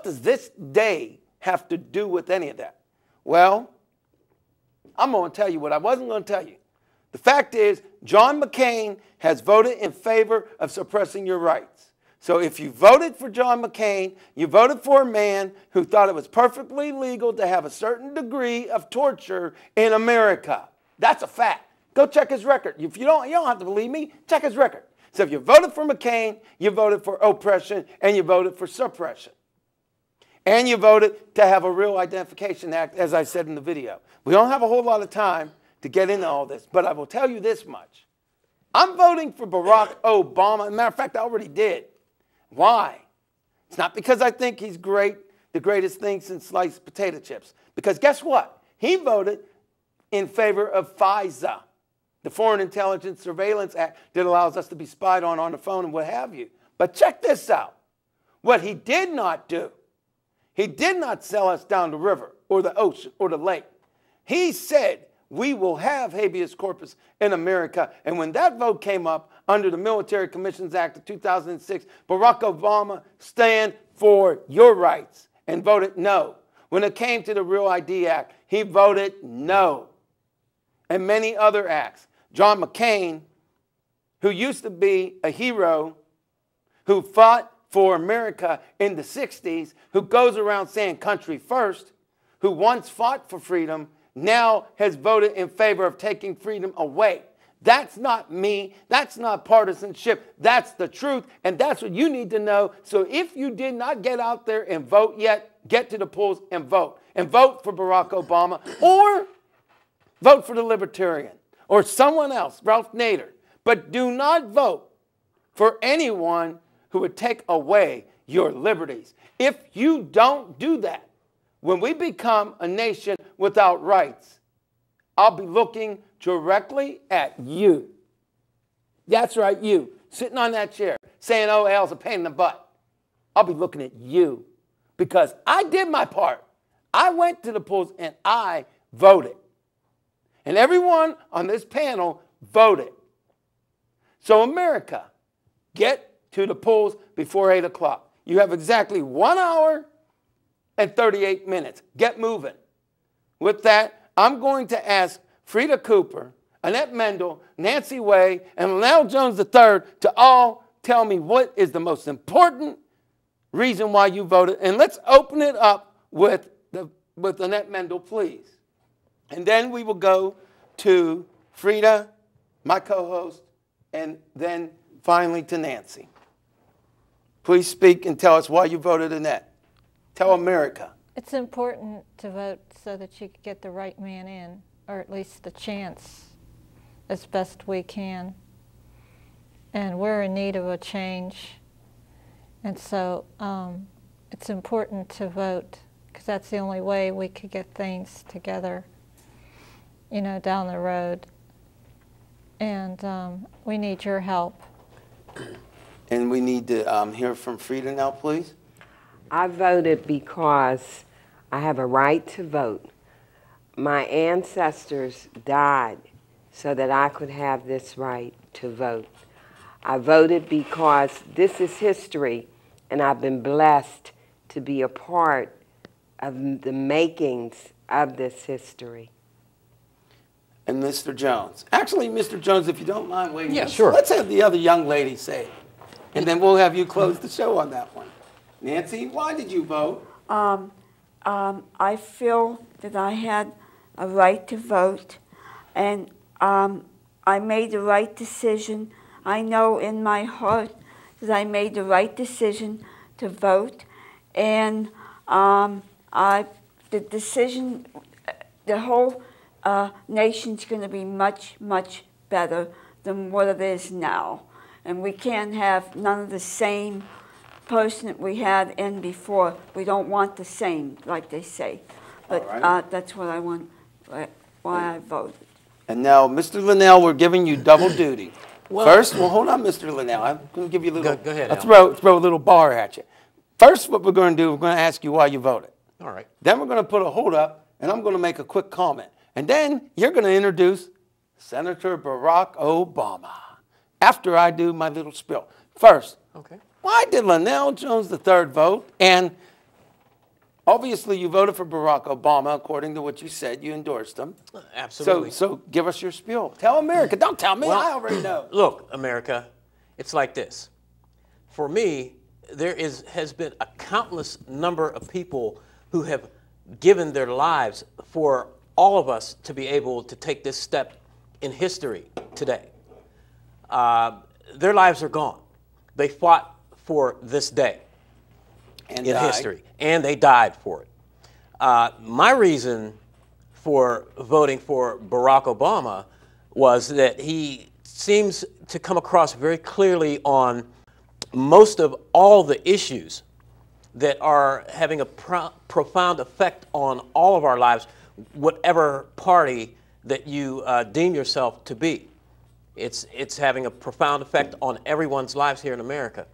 does this day have to do with any of that? Well, I'm going to tell you what I wasn't going to tell you. The fact is, John McCain has voted in favor of suppressing your rights. So if you voted for John McCain, you voted for a man who thought it was perfectly legal to have a certain degree of torture in America. That's a fact. Go check his record. If you don't have to believe me, check his record. So if you voted for McCain, you voted for oppression and you voted for suppression. And you voted to have a real identification act, as I said in the video. We don't have a whole lot of time to get into all this, but I will tell you this much. I'm voting for Barack Obama. As a matter of fact, I already did. Why? It's not because I think he's great, the greatest thing since sliced potato chips. Because guess what? He voted in favor of FISA, the Foreign Intelligence Surveillance Act that allows us to be spied on the phone and what have you. But check this out. What he did not do, he did not sell us down the river or the ocean or the lake. He said, we will have habeas corpus in America. And when that vote came up under the Military Commissions Act of 2006, Barack Obama stand for your rights and voted no. When it came to the Real ID Act, he voted no. And many other acts. John McCain, who used to be a hero, who fought for America in the 60s, who goes around saying country first, who once fought for freedom, now has voted in favor of taking freedom away. That's not me. That's not partisanship. That's the truth. And that's what you need to know. So if you did not get out there and vote yet, get to the polls and vote. And vote for Barack Obama or vote for the Libertarian or someone else, Ralph Nader. But do not vote for anyone who would take away your liberties. If you don't do that, when we become a nation without rights, I'll be looking directly at you. That's right, you, sitting on that chair, saying, oh, Al's a pain in the butt. I'll be looking at you because I did my part. I went to the polls and I voted. And everyone on this panel voted. So America, get to the polls before 8 o'clock. You have exactly 1 hour and 38 minutes. Get moving. With that, I'm going to ask Frida Cooper, Annette Mendel, Nancy Way, and Lionel Jones III to all tell me what is the most important reason why you voted. And let's open it up with Annette Mendel, please. And then we will go to Frida, my co-host, and then finally to Nancy. Please speak and tell us why you voted Annette. Tell America. It's important to vote so that you can get the right man in, or at least the chance as best we can. And we're in need of a change. And so it's important to vote because that's the only way we could get things together, you know, down the road. And we need your help. And we need to hear from Frida now, please. I voted because I have a right to vote. My ancestors died so that I could have this right to vote. I voted because this is history, and I've been blessed to be a part of the makings of this history. And Mr. Jones. Actually, Mr. Jones, if you don't mind waiting. Yeah, sure. Let's have the other young lady say it. And then we'll have you close the show on that one. Nancy, why did you vote? I feel that I had a right to vote, and I made the right decision. I know in my heart that I made the right decision to vote, and the decision, the whole nation's going to be much, much better than what it is now. And we can't have none of the same person that we had in before. We don't want the same, like they say. But right. That's what I want, why I voted. And now, Mr. Linnell, we're giving you double duty. Well, first, well, hold on, Mr. Linnell. I'm going to give you a little. Go ahead. I'll throw a little bar at you. First, what we're going to do, we're going to ask you why you voted. All right. Then we're going to put a hold up, and I'm going to make a quick comment. And then you're going to introduce Senator Barack Obama after I do my little spiel. First, okay. Why did Lionel Jones III vote? And obviously you voted for Barack Obama, according to what you said. You endorsed him. Absolutely. So give us your spiel. Tell America. Don't tell me. Well, I already know. Look, America, it's like this. For me, there has been a countless number of people who have given their lives for all of us to be able to take this step in history today. Their lives are gone. They fought for this day And in died. history, and they died for it. My reason for voting for Barack Obama was that he seems to come across very clearly on most of all the issues that are having a profound effect on all of our lives, whatever party that you deem yourself to be. It's having a profound effect on everyone's lives here in America.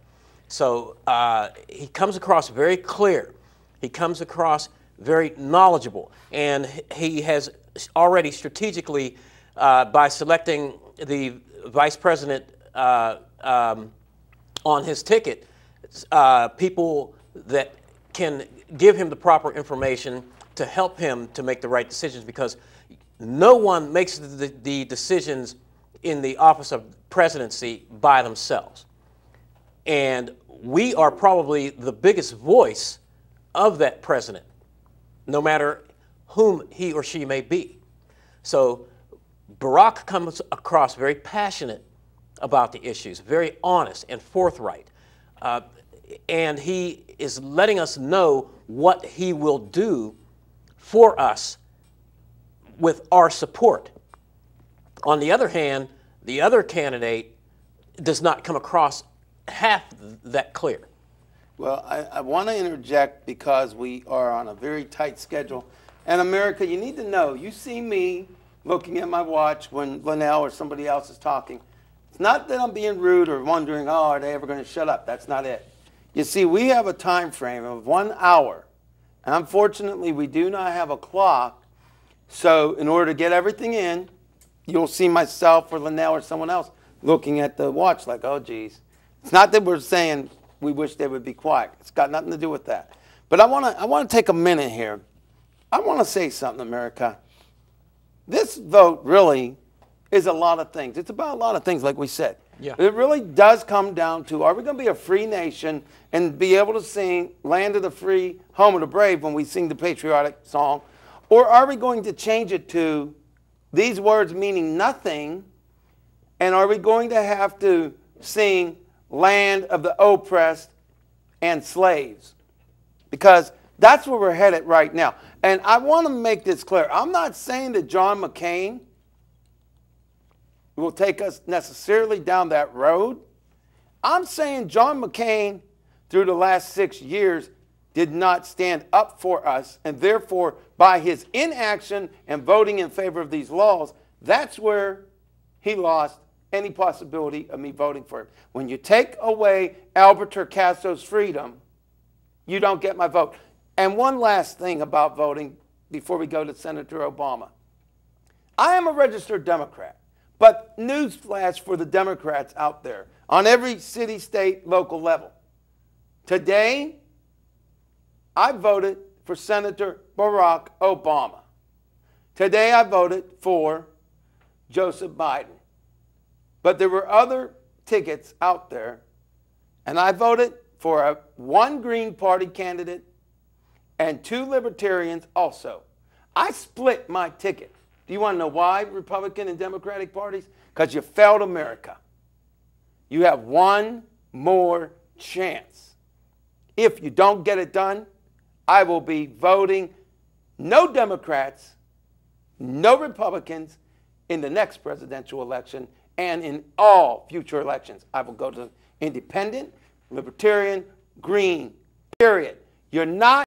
So he comes across very clear. He comes across very knowledgeable. And he has already strategically, by selecting the vice president on his ticket, people that can give him the proper information to help him to make the right decisions, because no one makes the decisions in the office of presidency by themselves. And we are probably the biggest voice of that president, no matter whom he or she may be. So Barack comes across very passionate about the issues, very honest and forthright. And he is letting us know what he will do for us with our support. On the other hand, the other candidate does not come across half that clear. Well, I want to interject because we are on a very tight schedule. And America, you need to know, you see me looking at my watch when Linnell or somebody else is talking. It's not that I'm being rude or wondering, oh, are they ever going to shut up? That's not it. You see, we have a time frame of 1 hour. And unfortunately, we do not have a clock. So in order to get everything in, you'll see myself or Linnell or someone else looking at the watch like, oh, geez. It's not that we're saying we wish they would be quiet. It's got nothing to do with that. But I want to take a minute here. I want to say something, America. This vote really is a lot of things. It's about a lot of things, like we said. Yeah. It really does come down to, are we going to be a free nation and be able to sing Land of the Free, Home of the Brave when we sing the patriotic song? Or are we going to change it to these words meaning nothing, and are we going to have to sing Land of the Oppressed and Slaves? Because that's where we're headed right now. And I want to make this clear. I'm not saying that John McCain will take us necessarily down that road. I'm saying John McCain, through the last 6 years, did not stand up for us, and therefore, by his inaction and voting in favor of these laws, that's where he lost any possibility of me voting for him. When you take away Albert Torcaso's freedom, you don't get my vote. And one last thing about voting before we go to Senator Obama. I am a registered Democrat, but newsflash for the Democrats out there on every city, state, local level. Today, I voted for Senator Barack Obama. Today, I voted for Joseph Biden. But there were other tickets out there, and I voted for one Green Party candidate and 2 Libertarians also. I split my ticket. Do you want to know why, Republican and Democratic parties? Because you failed America. You have one more chance. If you don't get it done, I will be voting no Democrats, no Republicans in the next presidential election and in all future elections. I will go to independent, libertarian, green, period. You're not